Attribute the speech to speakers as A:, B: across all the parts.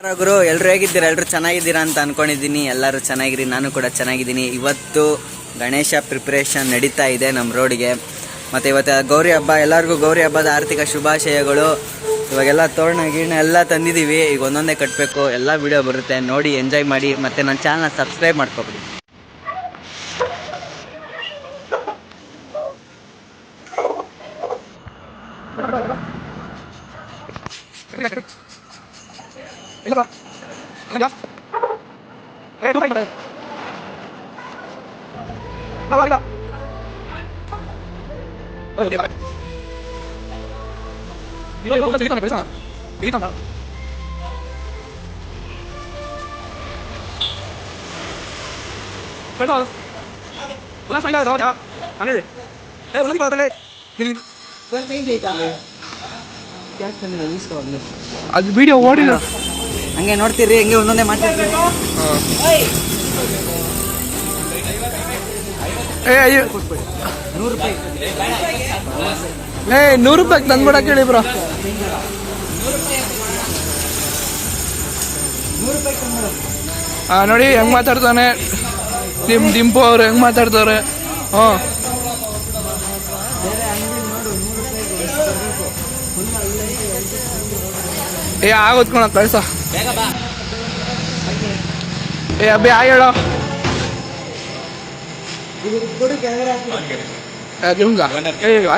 A: ಗುರು, ಎಲ್ಲರೂ ಹೇಗಿದ್ದೀರಾ? ಎಲ್ಲರೂ ಚೆನ್ನಾಗಿದ್ದೀರಾ ಅಂತ ಅನ್ಕೊಂಡಿದ್ದೀನಿ. ಎಲ್ಲರೂ ಚೆನ್ನಾಗಿರಿ, ನಾನು ಕೂಡ ಚೆನ್ನಾಗಿದ್ದೀನಿ. ಇವತ್ತು ಗಣೇಶ ಪ್ರಿಪ್ರೇಷನ್ ನಡೀತಾ ಇದೆ ನಮ್ಮ ರೋಡಿಗೆ. ಮತ್ತು ಇವತ್ತು ಗೌರಿ ಹಬ್ಬ, ಎಲ್ಲರಿಗೂ ಗೌರಿ ಹಬ್ಬದ ಆರ್ಥಿಕ ಶುಭಾಶಯಗಳು. ಇವಾಗೆಲ್ಲ ತೋರಣ ಗೀರ್ಣ ಎಲ್ಲ ತಂದಿದ್ದೀವಿ, ಈಗ ಒಂದೊಂದೇ ಕಟ್ಟಬೇಕು. ಎಲ್ಲ ವಿಡಿಯೋ ಬರುತ್ತೆ, ನೋಡಿ ಎಂಜಾಯ್ ಮಾಡಿ. ಮತ್ತು ನನ್ನ ಚಾನಲ್ನ ಸಬ್ಸ್ಕ್ರೈಬ್ ಮಾಡ್ಕೊಬಿಡಿ.
B: ಅದು ವಿಡಿಯೋ ಓಡಿಲ್ಲ,
A: ಹಂಗೆ ನೋಡ್ತೀರಿ, ಹಂಗೆ ಒಂದೊಂದೇ ಮಾಡ್ತೀರಿ. ₹100.
B: 100 ರೂಪಾಯಿಗೆ ತಂದ್ಬಿಡಕ್ಕೆ ಹೇಳಿ ಬ್ರೋ. ನೋಡಿ ಹೆಂಗ್ ಮಾತಾಡ್ತಾನೆ ಡಿಂಪು ಅವ್ರು, ಹೆಂಗ್ ಮಾತಾಡ್ತಾರೆ. ಆಗೋದ್ ಕಣ ಕಳ್ಸ. ಅಬ್ಬಿ ಹೇಳೋ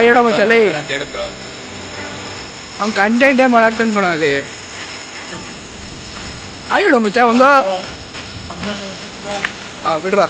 B: ಹೇಳೋ ಮತ್ತಲ್ಲಿ ಅವ್ನು ಕಂಟೆಂಟೇ ಮಾಡಕ್ ತಂದ್ಕೊಳ ಅಲ್ಲಿ. ಹೇಳೋ ಮುಚ್ಚ ಒಂದು ಬಿಡ್ರ.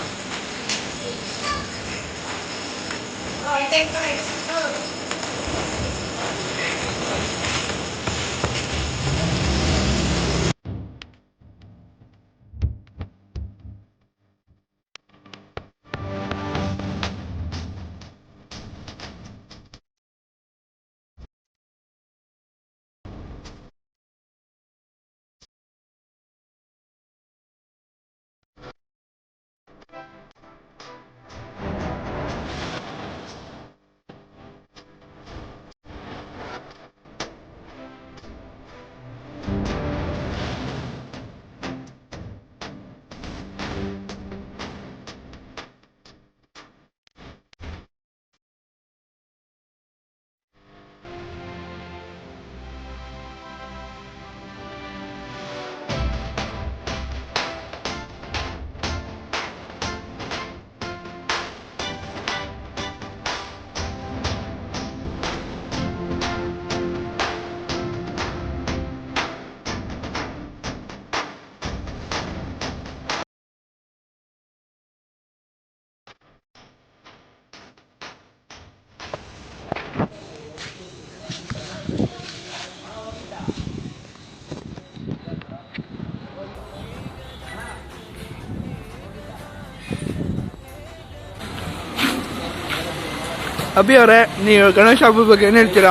B: ಅಭಿ ಅವರೇ, ನೀವು ಗಣೇಶ ಹಬ್ಬದ ಬಗ್ಗೆ ಏನು ಹೇಳ್ತೀರಾ?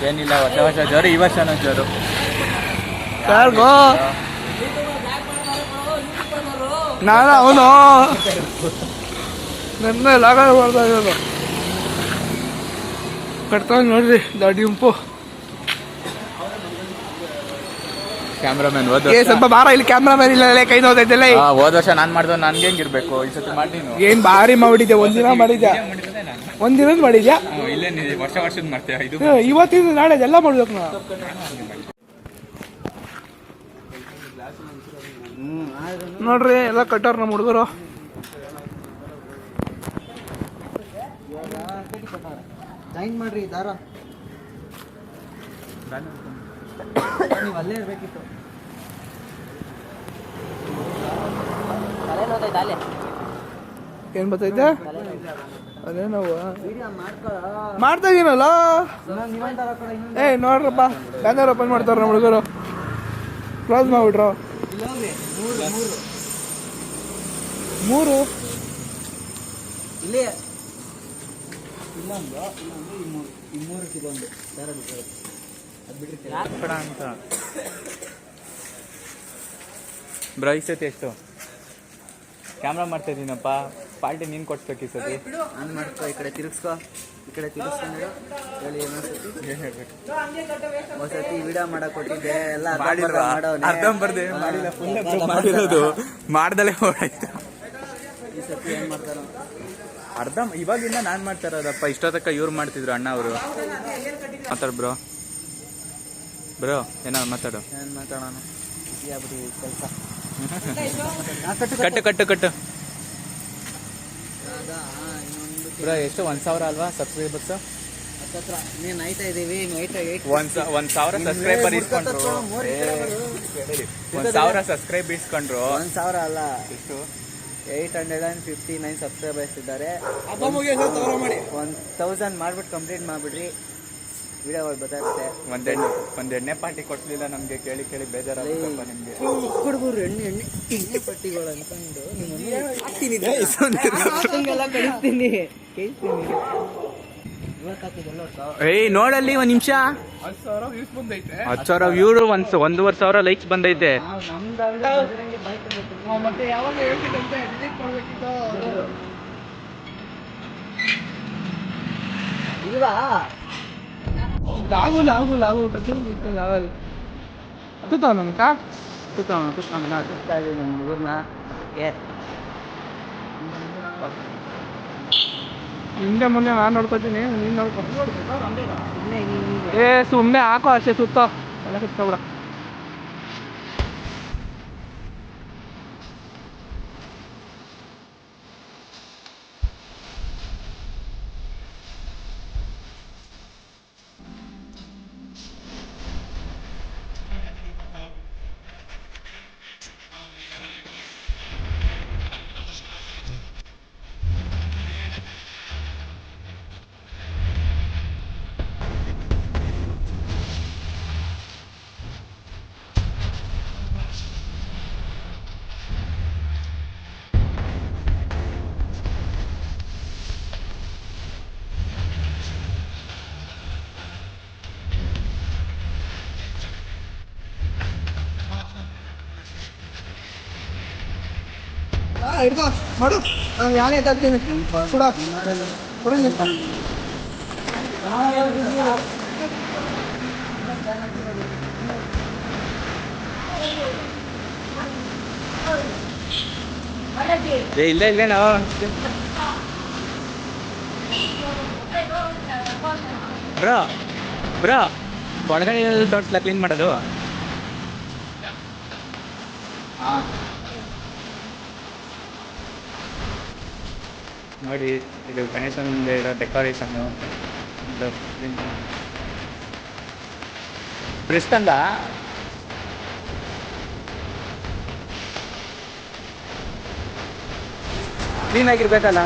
C: ಏನಿಲ್ಲ, ಹೊಸ ಜೋರು, ಈ ವರ್ಷನೂ ಜೋರು.
B: ಯಾರಿಗೋ ನಾನು ಅವನು ನನ್ನ ಲಾಗ ಮಾಡ್ತಾ ಇರೋದು ಕಟ್ಕೊಂಡು ನೋಡ್ರಿ ಡಿಂಪು.
C: ಕ್ಯಾಮ್ರಾಮನ್
B: ಸ್ವಲ್ಪ ಬಾರ, ಇಲ್ಲಿ ಕ್ಯಾಮ್ರಾಮನ್ ಇಲ್ಲ, ಕೈ ನೋದೈತಲ್ಲ.
C: ಹೋದ ವರ್ಷ ನಾನ್ ಮಾಡ್ದೋ ನನ್ಗೆ ಹೆಂಗಿರ್ಬೇಕು, ಈ ಸತಿ ಮಾಡ್ತೀನಿ.
B: ಏನ್ ಭಾರಿ ಮಾಡಿದ್ಯಾ, ಒಂದಿನ ಮಾಡಿದ್ಯಾ, ಒಂದಿನ ಮಾಡಿದ್ಯಾ.
C: ಇಲ್ಲೇ ವರ್ಷದ ಮಾಡ್ತೀಯ, ಇದು
B: ಇವತ್ತಿನ ನಾಳೆ ಎಲ್ಲ ಮಾಡ್ಬೇಕು ನಾವು. ನೋಡ್ರಿ ಎಲ್ಲ ಕಟ್ಟಾರ ನಮ್ಮ ಹುಡುಗರು.
A: ಜಾಯಿನ್ ಮಾಡ್ರಿ ದಾರ, ನೀವು ಅಲ್ಲೇ ಇರ್ಬೇಕಿತ್ತು.
B: ಏನ್ ಬರ್ತೈತೆ ಅದೇ ನಾವು ಮಾಡ್ತಾ ಇದೀನಲ್ಲ. ನೋಡ್ರಪ್ಪ, ಬ್ಯಾನರ್ ಓಪನ್ ಮಾಡ್ತಾರ ನಮ್ಮ ಹುಡುಗರು. ಕ್ಲೋಸ್ ಮಾಡ್ಬಿಟ್ರು. 3
A: ಇಲ್ಲಿ ಇನ್ನೊಂದು ಈ 3 ಇದೊಂದು ಅದು ಬಿಟ್ಟಿರ್ತೀರ
C: ಅಂತ ಬ್ರೋ. ಈ ಸತಿ ಎಷ್ಟು ಕ್ಯಾಮ್ರಾ ಮಾಡ್ತಾ ಇದ್ದೀನಪ್ಪ, ಪಾರ್ಟಿ ನೀನು ಕೊಡ್ಬೇಕು ಈ ಸತಿ.
A: ನಾನು ಮಾಡ್ಕೋ, ಈ ಕಡೆ ತಿರುಗಿಸ್ಕೊ, ಈ ಕಡೆ ತಿರುಗಿಸ್ಕೊಂಡು ಹೇಳಿ. ಒಂದ್ಸತಿ ವಿಡಿಯೋ ಮಾಡಕ್ ಕೊಟ್ಟಿದ್ದೆ ಎಲ್ಲ
C: ಮಾಡಿಲ್ವಾ? ಅರ್ಧಂಬರ್ಧ ಮಾಡಿಲ್ಲ, ಫುಲ್ ಮಾಡಿರೋದು ಮಾಡ್ದಲೇ ಹೋಯ್ತು.
A: ಈ ಸತಿ ಏನ್ ಮಾಡ್ತಾರೋ
C: ಅರ್ಧ ಇವಾಗಿಂದ ನಾನ್ ಮಾಡ್ತಾ ಇರೋದಪ್ಪ. ಇಷ್ಟೊತ್ತಕ್ಕ ಇವ್ರು ಮಾಡ್ತಿದ್ರು ಅಣ್ಣ ಅವರು. ಮಾತಾಡು ಬ್ರೋ. ಬ್ರೋ ಏನಾದ್ರು ಮಾತಾಡು.
A: ಏನ್ ಮಾತಾಡೋಣ, ಬಿಡಿ ಕೆಲಸ.
C: ಕಟ್ಟು ಕಟ್ಟು ಕಟ್ಟು ಬ್ರೋ. ಎಷ್ಟು 1,000 ಅಲ್ವಾ ಸಬ್ಸ್ಕ್ರೈಬರ್ಸ್?
A: ಹತ್ತತ್ರ ನೀನ್ ಆಯ್ತಾ ಇದೀವಿ.
C: 1,000 ಸಬ್ಸ್ಕ್ರೈಬರ್ ಇಸ್ಕೊಂಡ್ರು. 1,000 ಸಬ್ಸ್ಕ್ರೈಬ್ ಇಸ್ಕೊಂಡ್ರು.
A: 1,000 ಅಲ್ಲ,
C: ಎಷ್ಟು?
A: 859 ಸಬ್ಸ್ಕ್ರೈಬರ್ಸ್ ಇದ್ದಾರೆ. 1,000 ಮಾಡ್ಬಿಟ್ಟು ಕಂಪ್ಲೀಟ್ ಮಾಡ್ಬಿಡ್ರಿ, ವಿಡಿಯೋಗಳು ಬರುತ್ತೆ.
C: ಒಂದ್ ಎಣ್ಣೆ ಪಾರ್ಟಿ ಕೊಡ್ಲಿಲ್ಲ ನಮ್ಗೆ. ಕೇಳಿ ಕೇಳಿ ಬೇಜಾರಾಗುತ್ತಪ್ಪ ನಿಮ್ಗೆ.
A: ಹುಡುಗರು ಎಣ್ಣೆ ಪಟ್ಟಿಗಳು ಅನ್ಕೊಂಡು
C: ಏಯ್ ನೋಡಲ್ಲಿ ಒಂದ್ ನಿಮಿಷ.
B: 10,000 ವ್ಯೂಸ್ ಬಂದೈತೆ.
C: 10,000 ವ್ಯೂರು, 1,500 ಲೈಕ್ಸ್ ಬಂದೈತೆ.
B: ಮತ್ತೆ ಯಾವಾಗ ಹೇಳ್ತಿದ್ದಂತೆ ಡಿಲೀಟ್ ಮಾಡ್ಬೇಕಿತ್ತು.
A: ಇಲ್ವಾ
B: ಲಾಗು ಪ್ರತಿಯೊಂದು ಲಾಗಲ್ ಹತ್ತುತ್ತಾವ ನಮ್ಗೆ
A: ಹುಡುಗರ್ನ
B: ಹಿಂದೆ ಮುಂದೆ ನಾನು ನೋಡ್ಕೊತೀನಿ, ನೀನು ನೋಡ್ಕೊ. ಸುಮ್ಮನೆ ಹಾಕೋ ಅಷ್ಟೇ ಸುತ್ತ ಎಲ್ಲ ಕಿತ್ಕೊಬಿಡ. ಹಿಡ್ಕೊ ಮಾಡು, ಯಾನೇ ತರ್ತೀನಿ ಕೂಡ
C: ಇಲ್ಲೇನೋ ಬ್ರೋ ಒಳಗಡೆ ದೊಡ್ಡ ಕ್ಲೀನ್ ಮಾಡೋದು. ನೋಡಿ ಇದು ಗಣೇಶನ ಮುಂದೆ ಇರೋ ಡೆಕೋರೇಷನ್ನು. ಬ್ರಿಸ್ಟಂದ ಕ್ಲೀನಾಗಿರ್ಬೇಕಲ್ಲ.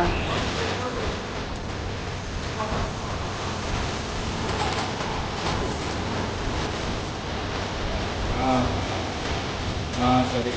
C: ಹಾಂ ಸರಿ.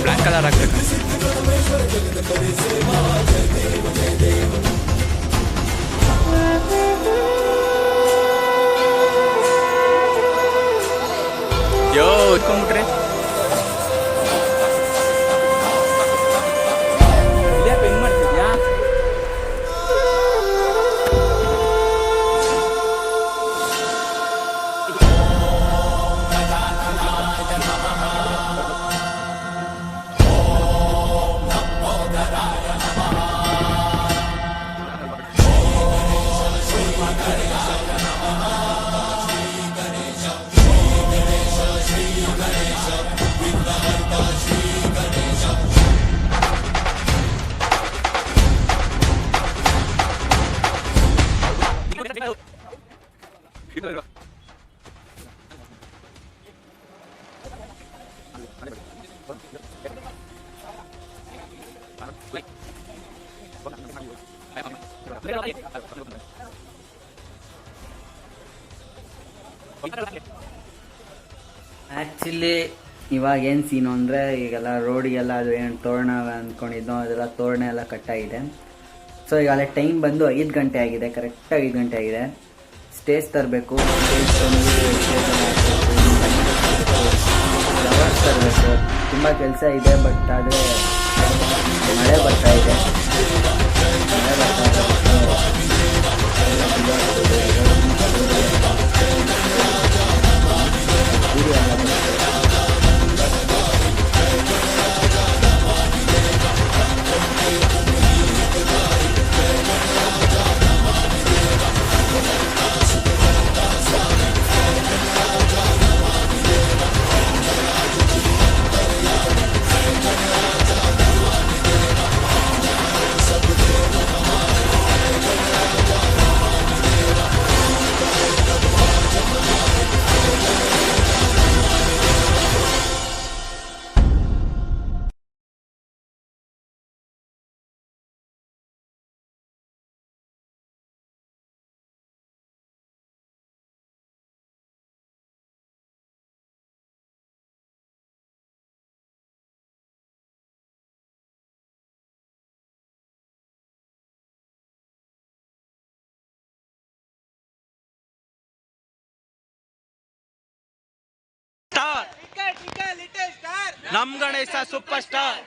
C: ಬ್ಲ್ಯಾಕ್ ಕಲರ್ ಹಾಕ್ಬೇಕು. ಯೋ ಇಟ್ಕೊಂಡ್ಬಿಟ್ರೆ ಇದ್ಯಾಕೆ ಹೆಂಗ್ ಮಾಡ್ತಿದ್ಯಾ?
A: ಆ್ಯಕ್ಚುಲಿ ಇವಾಗ ಏನು ಸೀನು ಅಂದರೆ ಈಗೆಲ್ಲ ರೋಡಿಗೆಲ್ಲ ಅದು ಏನು ತೋರಣ ಅಂದ್ಕೊಂಡಿದ್ದೋ ಅದೆಲ್ಲ ತೋರಣ ಎಲ್ಲ ಕಟ್ಟಾಗಿದೆ. ಸೊ ಈಗ ಅಲ್ಲೇ ಟೈಮ್ ಬಂದು 5 ಗಂಟೆ ಆಗಿದೆ, ಕರೆಕ್ಟಾಗಿ 5 ಗಂಟೆ ಆಗಿದೆ. ಸ್ಟೇಜ್ ತರಬೇಕು, ಸ್ಟೇಜ್ ತರಬೇಕು, ತುಂಬ ಕೆಲಸ ಇದೆ. ಬಟ್ ಆದರೆ ಮಳೆ ಬರ್ತಾ ಇದೆ, ಮಳೆ ಬರ್ತಾ ಇದೆ.
C: ನಮ್ ಗಣೇಶ ಸೂಪರ್ ಸ್ಟಾರ್.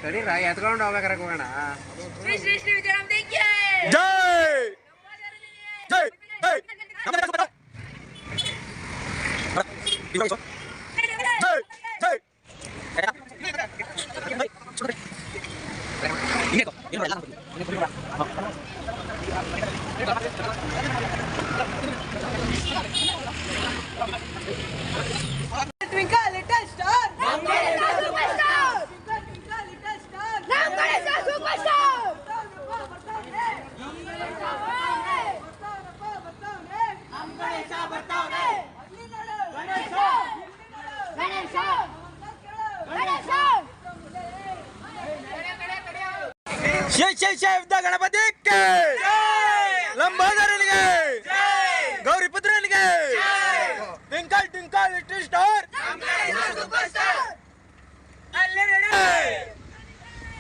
B: ತಡೀರ ಎತ್ಕೊಂಡು ಹೋಗ್ಬೇಕಾರೆ ಹೋಗೋಣ.
C: ಜೈ ಜೈ ಜೈ
D: Twinkle little star, Nam Ganesha superstar. Twinkle little star, Nam Ganesha superstar. Nam Ganesha bartavne. Ganesha, Ganesha, Ganesha.
C: ಶೇ ಶೇ ಶೇ ವಿದ್ಯಾ ಗಣಪತಿಗೆ ಲಂಬೋದರನಿಗೆ ಗೌರಿ ಪುತ್ರನಿಗೆ ಟ್ವಿಂಕಲ್ ಟ್ವಿಂಕಲ್ ಲಿಟಲ್ ಸ್ಟಾರ್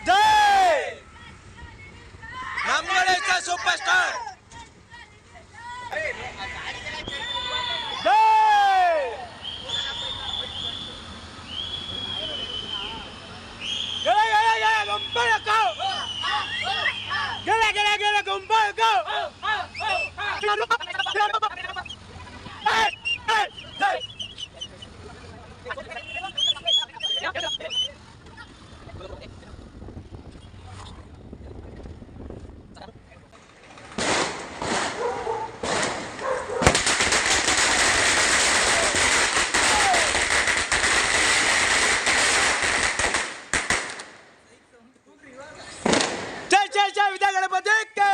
C: ಜೈ ನಮ್ ಗಣೇಶ ಸೂಪರ್ ಸ್ಟಾರ್. ವಿದ್ಯಾ ಗಣಪತಿಗೆ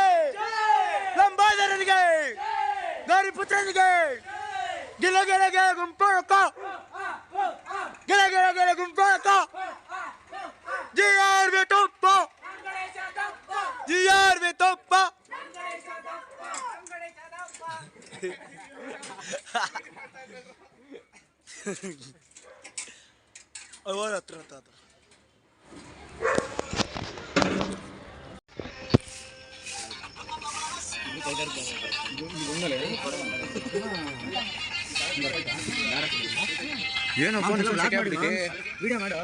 C: ಲಂಬೋದರನಿಗೆ ಗೌರಿ ಪುತ್ರನಿಗೆ ಗಿಲ ಗಿಲ ಗಿಲ ಗುಂಪಳಕ ಗಿಲ ಗಿಲ ಗಿಲ ಗುಂಪಳಕ ಜಿಆರ್ ವಿ ತೊಪ್ಪ ಜಿಆರ್ ವಿ ತೊಪ್ಪ ಅವರ ಹತ್ರ ಏನು ವಿಡಿಯೋ ಮಾಡು.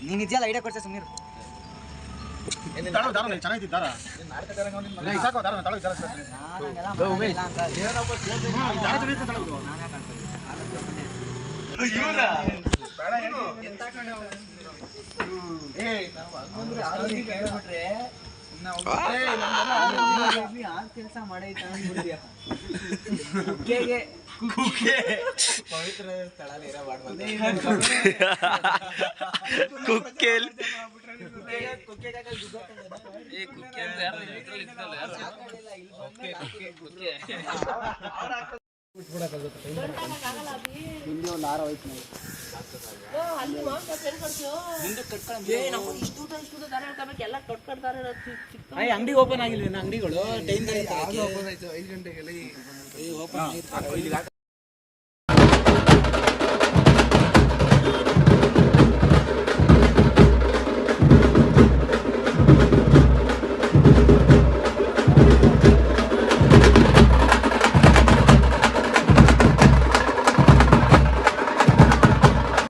A: ನೀನು ಇದೆಯಲ್ಲ ಐಡಿಯಾ ಕೊಡ್ಸ ಸುಮ್ಮನೆ
C: ಚೆನ್ನಾಗಿದ್ದಾರಾ
A: ಕೆಲಸ ಮಾಡೈತ ಪವಿತ್ರ ಸ್ಥಳ ಅಂಗಡಿ ಓಪನ್ ಆಗಿಲ್ವೇನೋ ಅಂಗಡಿಗಳು ಟೈಮ್
B: 5 ಗಂಟೆಗೆಲ್ಲ